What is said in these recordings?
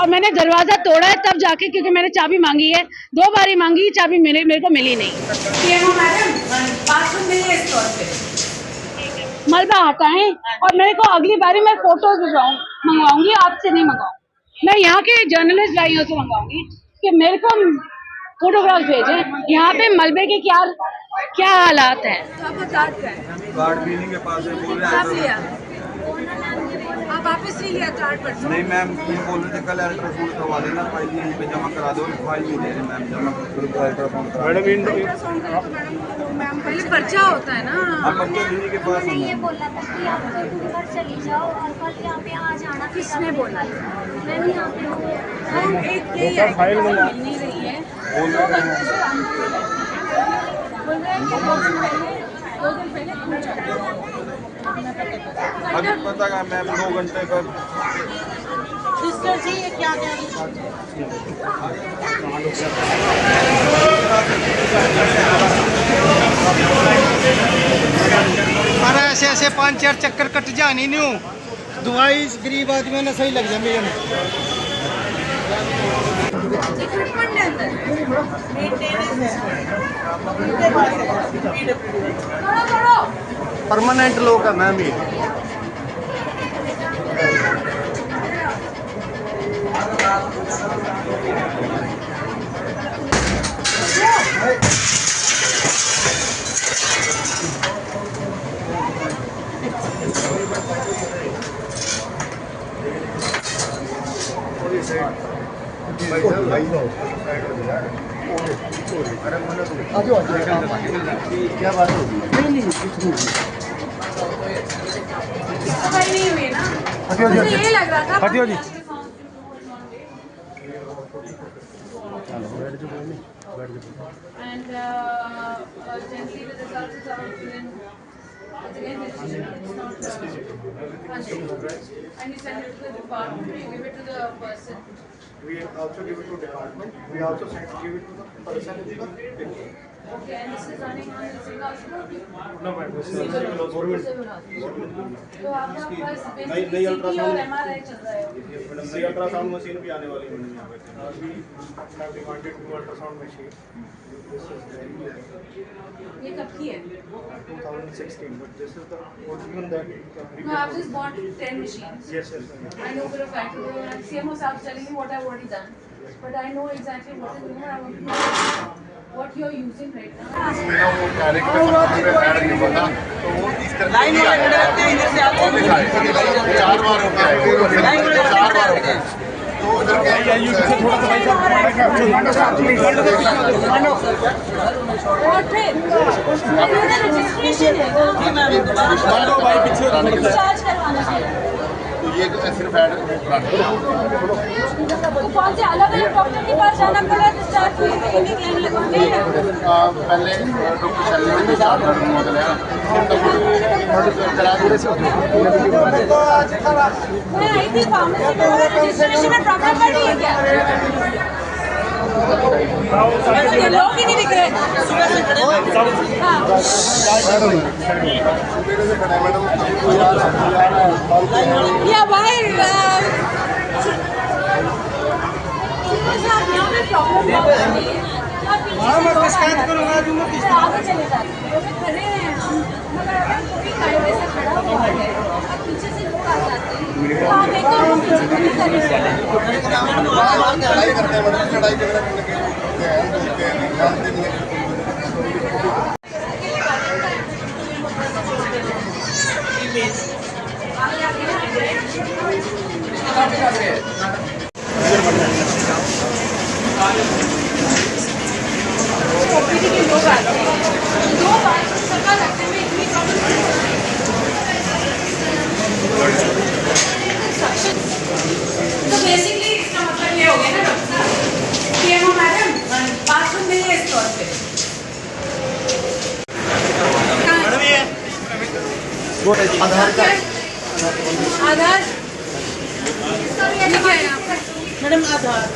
और मैंने दरवाजा तोड़ा है तब जाके, क्योंकि मैंने चाबी मांगी है, 2 बार ही मांगी, चाबी मेरे को मिली नहीं। मलबा हटाएं और मेरे को अगली बारी मैं फोटोज मंगवाऊंगी, आपसे नहीं मंगवाऊंगी। मैं यहाँ के जर्नलिस्ट भाइयों से मंगवाऊंगी कि मेरे को फोटोग्राफ भेजें, यहाँ पे मलबे के क्या हालात हैं। आप वापस नहीं लिया कार्ड पर? नहीं मैम, बोल रहे थे कल अल्ट्रासाउंड करवा देना, फाइल यहीं पे जमा करा दो, फाइल नहीं दे रहे मैम जमा। मैम पहले पर्चा होता है ना। आप पर्चा दीदी के पास ये बोला था कि आप घर चली जाओ और कल यहाँ पे आ जाना। किसने बोला? मैं नहीं यहाँ पे हूँ। एक यही है, फाइल मिल नहीं रही है। बोल रहे हैं कि 2 दिन पहले अभी पता है मैम 2 घंटे का। सिस्टर जी ये क्या कह रही अरे ऐसे 5-4 चक्कर कट जानी नहीं हूँ, दवाई गरीब आदमी ने सही लग जाए। परमानेंट लोग है मैम ये। क्या बात होगी? नहीं हुई ना, मुझे ये लग रहा था। And gently the results is out within. Again, it's not. And you send it to the department. You give it to the person. We also give it to department. We also give it to the person in the building. Okay, and this is running on the civil hospital? No, ma'am. This is government. तो आपका बस basically CT और MRI चल रहा है। Madam नई ultrasound machine भी आने वाली है यहाँ पे। अभी have demanded new ultrasound machine. ये कब की है? 2016, but this is the original that. No, I've just bought 10 machines. Yes, yes. I know for a fact. CMO is telling me what I've already done, but I know exactly what is going on. I want to know what you're using right now. मेरा वो character add नहीं पता, तो वो इस तरह line में रहते हैं, इधर से आप 4 बार हो गया, 4 बार हो गया। तो उधर के यूट्यूब से थोड़ा सा भाई और फिर रजिस्ट्रेशन है भाई पीछे चार्ज करवाना है। तो ये सिर्फ ऐड तो कौन से अलग-अलग डॉक्टर के पास जाना पड़ा तो चार्ज कोई क्लिनिक लाइन लगवाते हैं? पहले डॉक्टर शैलेंद्र के साथ मॉडल है, मैं आई थी फार्मेसी में, रजिस्ट्रेशन में प्रॉब्लम पड़ी है क्या? ये लोग ही नहीं दिख रहे। या भाई यहाँ पे प्रॉब्लम आगे चले जाते खड़े हैं हम, मगर अगर कोई खड़े वैसे खड़ा हुआ है और पीछे से लोग आ जाते हैं तो आप एक और पीछे नहीं लोग आते हैं 2 बार सरकार रखने में इतनी प्रॉब्लम तो बेसिकली इसका मतलब ये हो गया ना डॉक्टर साहब कि हम मैडम बाथरूम में है स्टोर पे आधार मैडम आधार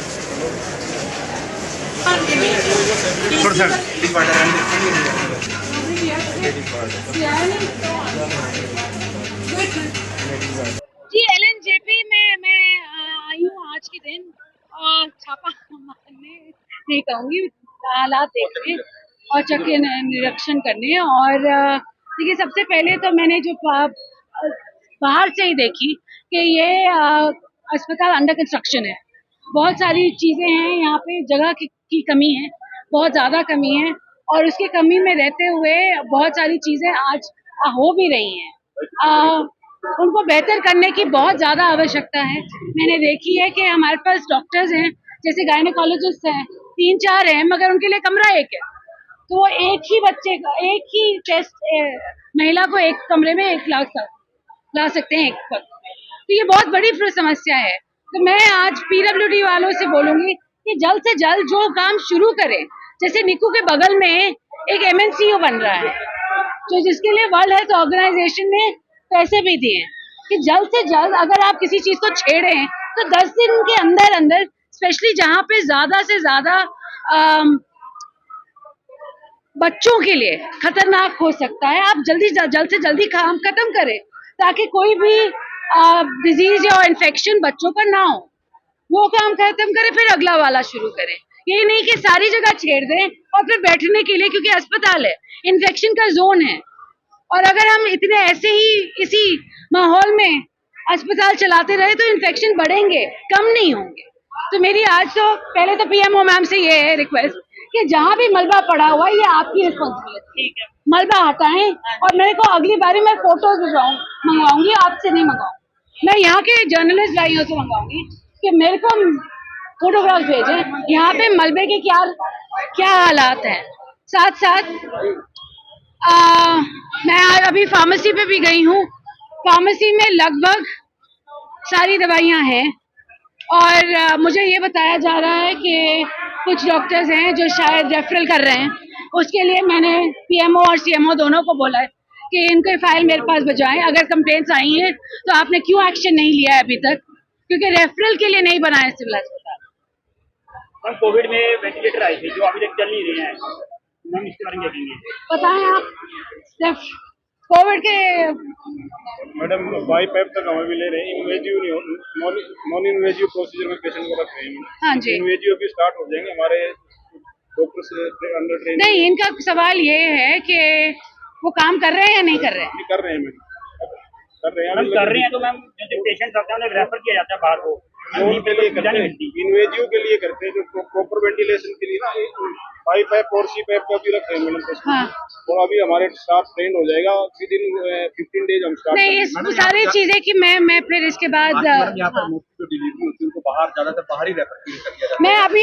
जी LNJP में मैं आई हूँ आज के दिन। नहीं कहूँगी, हालात देखने और चक्के निरीक्षण करने। और देखिए, सबसे पहले तो मैंने जो बाहर से ही देखी कि ये अस्पताल अंडर कंस्ट्रक्शन है। बहुत सारी चीज़ें हैं यहाँ पे, जगह की कमी है, बहुत ज़्यादा कमी है, और उसकी कमी में रहते हुए बहुत सारी चीज़ें आज हो भी रही हैं। उनको बेहतर करने की बहुत ज़्यादा आवश्यकता है। मैंने देखी है कि हमारे पास डॉक्टर्स हैं, जैसे गायनेकोलॉजिस्ट हैं, 3-4 हैं, मगर उनके लिए कमरा एक है। तो वो एक ही बच्चे का, एक ही टेस्ट महिला को एक कमरे में 1 लाख ला सकते हैं एक वक्त। तो ये बहुत बड़ी समस्या है। तो मैं आज पीडब्ल्यूडी वालों से बोलूंगी कि जल्द से जल्द जो काम शुरू करें। जैसे निकू के बगल में एक MNCO बन रहा है, जो जिसके लिए वर्ल्ड हेल्थ ऑर्गेनाइजेशन ने पैसे भी दिए हैं, कि जल्द से जल्द अगर आप किसी चीज को छेड़े तो 10 दिन के अंदर अंदर, स्पेशली जहाँ पे ज्यादा से ज्यादा बच्चों के लिए खतरनाक हो सकता है, आप जल्द से जल्दी काम खत्म करें, ताकि कोई भी डिजीज या इन्फेक्शन बच्चों पर ना हो। वो काम खत्म करें, फिर अगला वाला शुरू करें। ये नहीं कि सारी जगह छेड़ दें और फिर बैठने के लिए, क्योंकि अस्पताल है, इन्फेक्शन का जोन है। और अगर हम इतने ऐसे ही इसी माहौल में अस्पताल चलाते रहे तो इन्फेक्शन बढ़ेंगे, कम नहीं होंगे। तो मेरी आज तो पहले तो PMO मैम से ये है रिक्वेस्ट कि जहाँ भी मलबा पड़ा हुआ है, ये आपकी रिस्पॉन्सिबिलिटी है, मलबा हटाएं। और मेरे को अगली बारी मैं फोटोज मंगवाऊंगी, आपसे नहीं मंगवाऊंगी। मैं यहाँ के जर्नलिस्ट भाइयों से मंगवाऊंगी कि मेरे को फोटोग्राफ भेजें, यहाँ पे मलबे के क्या हालात हैं। साथ साथ मैं अभी फार्मेसी पे भी गई हूँ। फार्मेसी में लगभग सारी दवाइयाँ हैं, और मुझे ये बताया जा रहा है कि कुछ डॉक्टर्स हैं जो शायद रेफरल कर रहे हैं। उसके लिए मैंने PMO और CMO दोनों को बोला है कि इनके फाइल मेरे पास भिजवाएं। अगर कंप्लेंट्स आई हैं तो आपने क्यों एक्शन नहीं लिया है अभी तक, क्योंकि रेफरल के लिए नहीं बना है सिविल अस्पताल। मैम, कोविड में वेंटिलेटर आई थी जो अभी तक चल नहीं रहे हैं, मैम इसके बारे में देखेंगे। बताएं आप कोविड के। मैडम, वाई पाइप तक हमें भी ले रहे हैं, इन्वेजिव नहीं, नॉन इन्वेजिव प्रोसीजर में पेशेंट को रख रहे हैं। हाँ जी, इन्वेजिव भी स्टार्ट हो जाएंगे, हमारे डॉक्टर से अंडर ट्रेनिंग। नहीं, इनका सवाल ये है कि वो काम कर रहे हैं या नहीं कर रहे हैं। कर रहे हैं मैम, कर रहे हैं। तो मैम जो पेशेंट आते हैं उन्हें रेफर किया जाता है बाहर को, के लिए करते हैं, इन्वेजिव के लिए करते हैं, जो प्रॉपर वेंटिलेशन के लिए ना वाई पाइप और सी पाइप का भी रख रहे हैं मैडम। हाँ, तो अभी हमारे स्टाफ ट्रेन हो जाएगा, विद इन 15 डेज हम स्टार्ट। नहीं, इस सारी चीजें कि मैं फिर इसके बाद यहाँ पर जो डिलीवरी होती है उनको बाहर, ज्यादातर बाहर ही रेफर किया जाता है। मैं अभी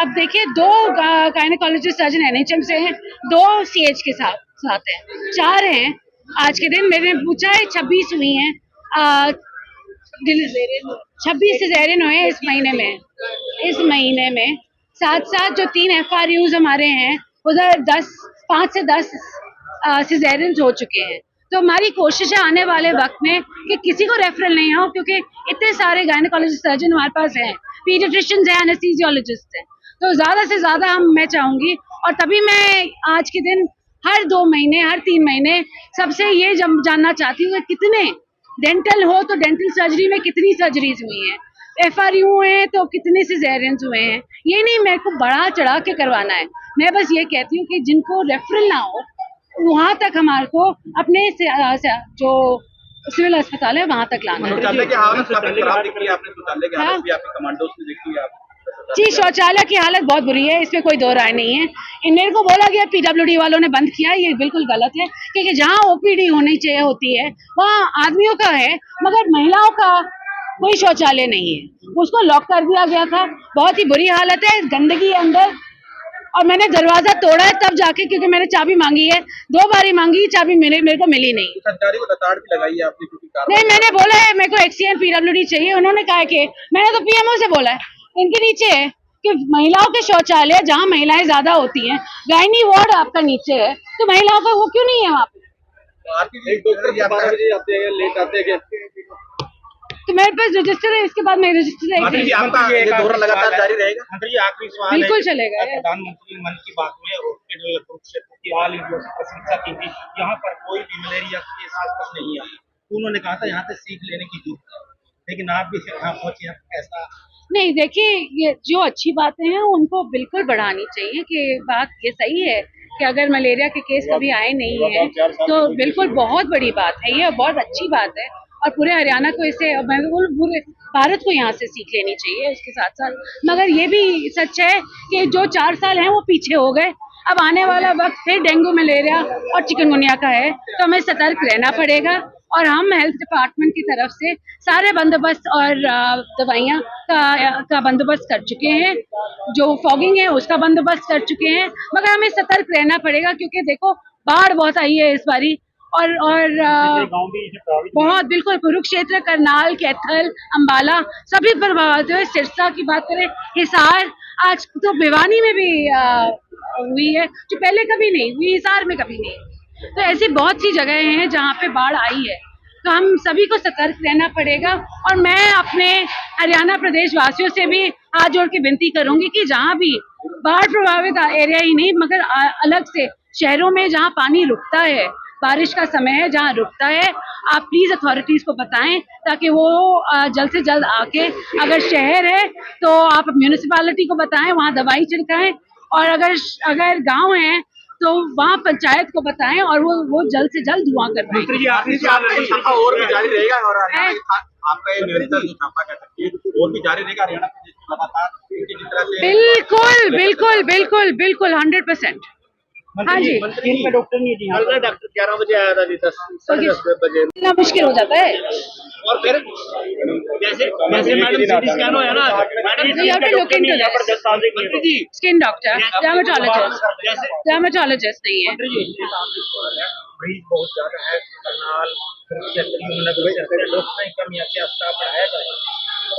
अब देखिए, 2 गायनेकोलॉजिस्ट सर्जन NHM से हैं, 2 CH के साथ हैं, 4 हैं आज के दिन। मैंने पूछा है 26 हुई हैं, 26 सिजेरियन हुए इस महीने में। साथ जो 3 FRUs हमारे हैं, उधर 5 से 10 सिजेरियन हो चुके हैं। तो हमारी कोशिश है आने वाले वक्त में कि किसी को रेफरल नहीं हो, क्योंकि इतने सारे गायनेकोलॉजिस्ट सर्जन हमारे पास हैं, पीडियाट्रिशियंस हैं, एनेस्थीसियोलॉजिस्ट हैं। तो ज्यादा से ज्यादा मैं चाहूंगी, और तभी मैं आज के दिन हर 2 महीने, हर 3 महीने सबसे ये जानना चाहती हूँ कि कितने डेंटल हो तो डेंटल सर्जरी में कितनी सर्जरीज हुई हैं, FRU हैं तो कितने सिजेरियंस हुए हैं। ये नहीं मेरे को बढ़ा चढ़ा के करवाना है। मैं बस ये कहती हूँ कि जिनको रेफरल ना हो वहां तक हमारे को अपने जो सिविल अस्पताल है वहां तक लाना है। जी, शौचालय की हालत बहुत बुरी है, इसमें कोई दो राय नहीं है। मेरे को बोला गया PWD वालों ने बंद किया, ये बिल्कुल गलत है, क्योंकि जहाँ OPD होनी चाहिए होती है वहाँ आदमियों का है, मगर महिलाओं का कोई शौचालय नहीं है। उसको लॉक कर दिया गया था, बहुत ही बुरी हालत है, गंदगी अंदर। और मैंने दरवाजा तोड़ा है तब जाके, क्योंकि मैंने चाबी मांगी है, 2 बारी मांगी, चाबी मेरे को मिली नहीं। नहीं, मैंने बोला है मेरे को HCN PWD चाहिए, उन्होंने कहा कि मैंने तो PMO से बोला है, इनके नीचे है कि महिलाओं के शौचालय जहाँ महिलाएं ज्यादा होती हैं, गायनी वार्ड आपका नीचे है, तो महिलाओं का वो क्यों नहीं है वहाँ पे। एक डॉक्टर 12 बजे आते हैं, लेट आते हैं, तो मेरे पास रजिस्टर है, इसके बाद मैं रजिस्टर लगातार जारी रहेगा। आखिरी सवाल बिल्कुल चलेगा। प्रधानमंत्री मन की बात में हॉस्पिटल कुरुक्षेत्र की हाल ही में प्रशंसा की थी, यहाँ पर कोई भी मलेरिया के साथ कुछ नहीं है। उन्होंने कहा था यहाँ से सीख लेने की जरूरत है, लेकिन आप भी फिर यहाँ पहुंचे, ऐसा नहीं देखिए, ये जो अच्छी बातें हैं उनको बिल्कुल बढ़ानी चाहिए। कि बात ये सही है कि अगर मलेरिया के केस कभी आए नहीं है तो बिल्कुल बहुत बड़ी बात है, ये बहुत अच्छी बात है। और पूरे हरियाणा को इसे, मैं तो बोलूं पूरे भारत को यहाँ से सीख लेनी चाहिए उसके साथ साथ। मगर ये भी सच है कि जो 4 साल हैं वो पीछे हो गए। अब आने वाला वक्त फिर डेंगू, मलेरिया और चिकनगुनिया का है, तो हमें सतर्क रहना पड़ेगा। और हम हेल्थ डिपार्टमेंट की तरफ से सारे बंदोबस्त और दवाइयाँ का बंदोबस्त कर चुके हैं। जो फॉगिंग है उसका बंदोबस्त कर चुके हैं। मगर हमें सतर्क रहना पड़ेगा क्योंकि देखो बाढ़ बहुत आई है इस बारी। और बहुत बिल्कुल कुरुक्षेत्र, करनाल, कैथल, अंबाला सभी प्रभावित हुए। सिरसा की बात करें, हिसार, आज तो भिवानी में भी हुई है जो पहले कभी नहीं हुई, हिसार में कभी नहीं। तो ऐसी बहुत सी जगह हैं जहाँ पे बाढ़ आई है, तो हम सभी को सतर्क रहना पड़ेगा। और मैं अपने हरियाणा प्रदेश वासियों से भी हाथ जोड़ के विनती करूंगी कि जहाँ भी बाढ़ प्रभावित एरिया ही नहीं मगर अलग से शहरों में जहाँ पानी रुकता है, बारिश का समय है जहाँ रुकता है, आप प्लीज अथॉरिटीज को बताएं ताकि वो जल्द से जल्द आके, अगर शहर है तो आप म्यूनिसिपैलिटी को बताएं, वहाँ दवाई छिड़काएं। और अगर गांव है तो वहाँ पंचायत को बताएं और वो जल्द से जल्द धुआं कर पाए। और भी जारी रहेगा और आपका ये निरंतर जो छापा कह सकते हैं और भी जारी रहेगा हरियाणा प्रदेश में लगातार जिस तरह से। बिल्कुल बिल्कुल बिल्कुल बिल्कुल 100%। हाँ जी, डॉक्टर नहीं है। कल डॉक्टर 11 बजे आया था जी, 10 बजे इतना मुश्किल हो जाता है। और फिर जैसे मैडम सीटी स्कैन होया ना मैडम, यहाँ पे लुक इनटू जी स्किन डॉक्टर, डर्मेटोलॉजिस्ट नहीं है। मरीज बहुत ज्यादा है, करनाल डॉक्टर की कमी है, क्या स्टाफ बढ़ाया जाए?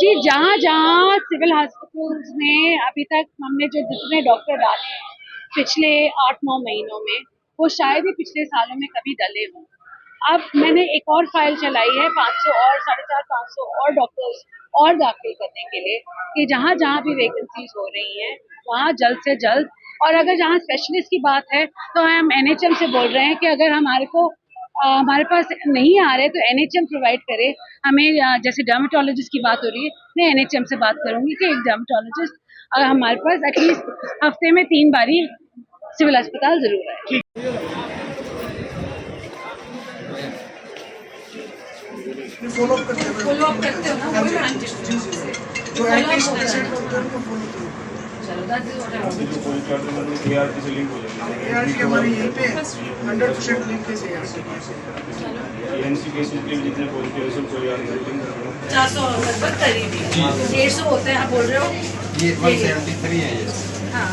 जी, जहाँ जहाँ सिविल हॉस्पिटल्स में अभी तक हमने जो जितने डॉक्टर डाले हैं पिछले 8-9 महीनों में, वो शायद ही पिछले सालों में कभी डले हों। अब मैंने एक और फाइल चलाई है 500 और 450-500 और डॉक्टर्स और दाखिल करने के लिए कि जहाँ जहाँ भी वैकेंसीज हो रही हैं वहाँ जल्द से जल्द। और अगर जहाँ स्पेशलिस्ट की बात है तो हम NHM से बोल रहे हैं कि अगर हमारे पास नहीं आ रहे तो NHM प्रोवाइड करे हमें। जैसे डर्मेटोलॉजिस्ट की बात हो रही है, मैं NHM से बात करूंगी कि एक डर्मेटोलॉजिस्ट अगर हमारे पास एटलीस्ट हफ्ते में 3 बारी सिविल अस्पताल जरूर है। फॉलो अप करते हो ना, वही मैं जो एटलीस्ट पेशेंट होता है उनको फॉलो करो। ART हमारी यहीं पे 100% लिंकेज है। 400 लगभग करीब 150 होते हैं। आप बोल रहे हो ये 173 है ये। हाँ,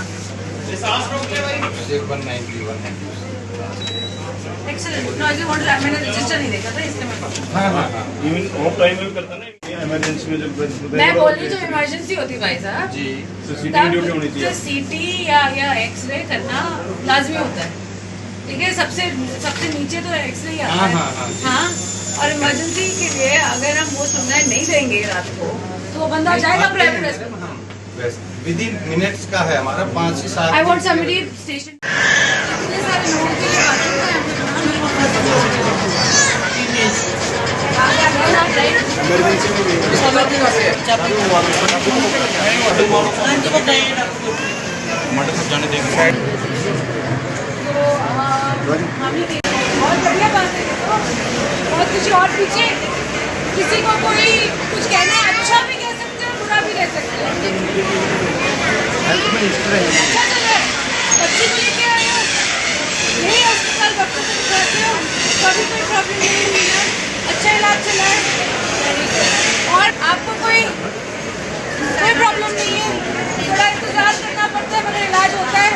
ये 191 है। एक्सीलेंट। मैंने रजिस्टर नहीं देखा था इसलिए इमरजेंसी में जब मैं बोल रही हूँ जो इमरजेंसी होती भाई साहब जी तब सीटी या एक्सरे करना लाजमी होता है। ठीक है, सबसे नीचे तो एक्सरे ही आता है। हाँ, और इमरजेंसी के लिए अगर हम वो सुविधाएं नहीं देंगे रात को तो वो बंदा जाएगा private hospital. With in minutes का है हमारा 5 से 7। I want somebody station. इतने सारे लोगों के लिए इमरजेंसी में मटर सब जाने देंगे। बहुत बढ़िया बात है। बहुत कुछ और पीछे किसी को कोई कुछ कहना है, अच्छा भी कह सकते हैं, बुरा भी कह सकते हैं। अच्छा चल रहा है, बच्ची को लेके आए हो, यही अस्पताल डॉक्टर से दिखाते हो, कभी कोई प्रॉब्लम नहीं हुई ना, अच्छा इलाज चला है। और आपको कोई प्रॉब्लम नहीं है, थोड़ा इंतजार करना पड़ता है मगर इलाज होता है।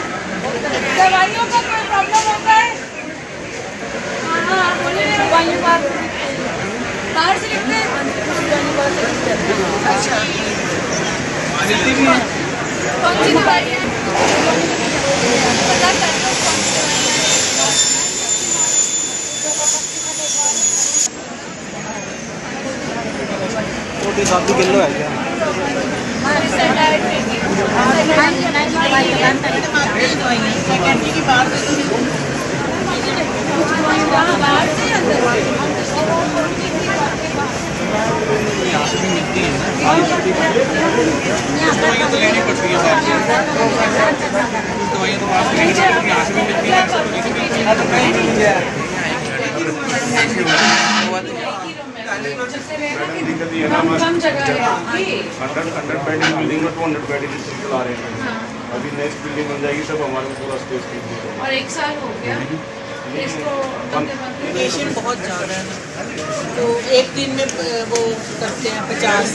दवाइयों का कोई प्रॉब्लम होता है? हाँ, बोलिए दवाइयों का बाहर से लिखते हैं। अच्छा, कौन सी दवाई है बता सकते हो? कौन सी दवाई किलो है क्या? बाहर से अंदर यहाँ से भी मिलती है ना। कम जगह है आपकी। 100 बेड बिल्डिंग में 200 बेड आ रहे हैं। अभी नेक्स्ट बिल्डिंग बन जाएगी तब हमारे को पूरा स्पेस और 1 साल हो गया इसको पेशेंट बहुत ज़्यादा है तो एक दिन में वो करते हैं 50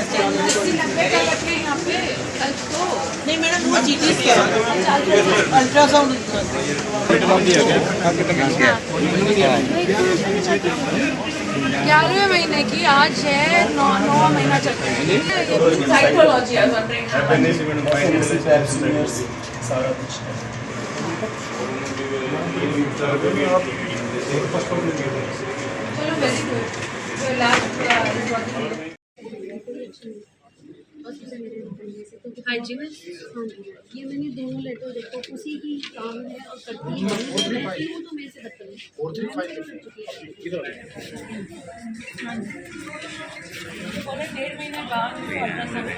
80-90 का रखे यहाँ पे कल तो नहीं मैडम वो जीटी स्कैन अल्ट्रासाउंड 11वें महीने की आज है 9वां महीना चल रहा है। साइकोलॉजी चलो वेरी गुड हाइजीनिस्ट ये मैंने दोनों लेटर देखो उसी की काम है और करती है मैं बैठी हूँ तो मेरे से बदतमीज बोले 1.5 महीना बाद अल्ट्रासाउंड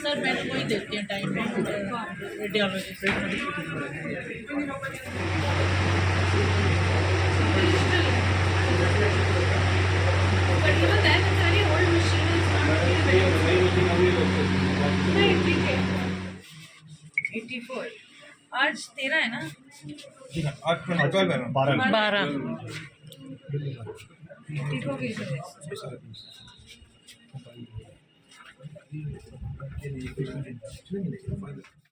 सर मैंने वही देती हैं time radiology But even then, it's very old machine. It's not नहीं ठीक है 84 आज 13 है ना 12 ठीक हो गई सर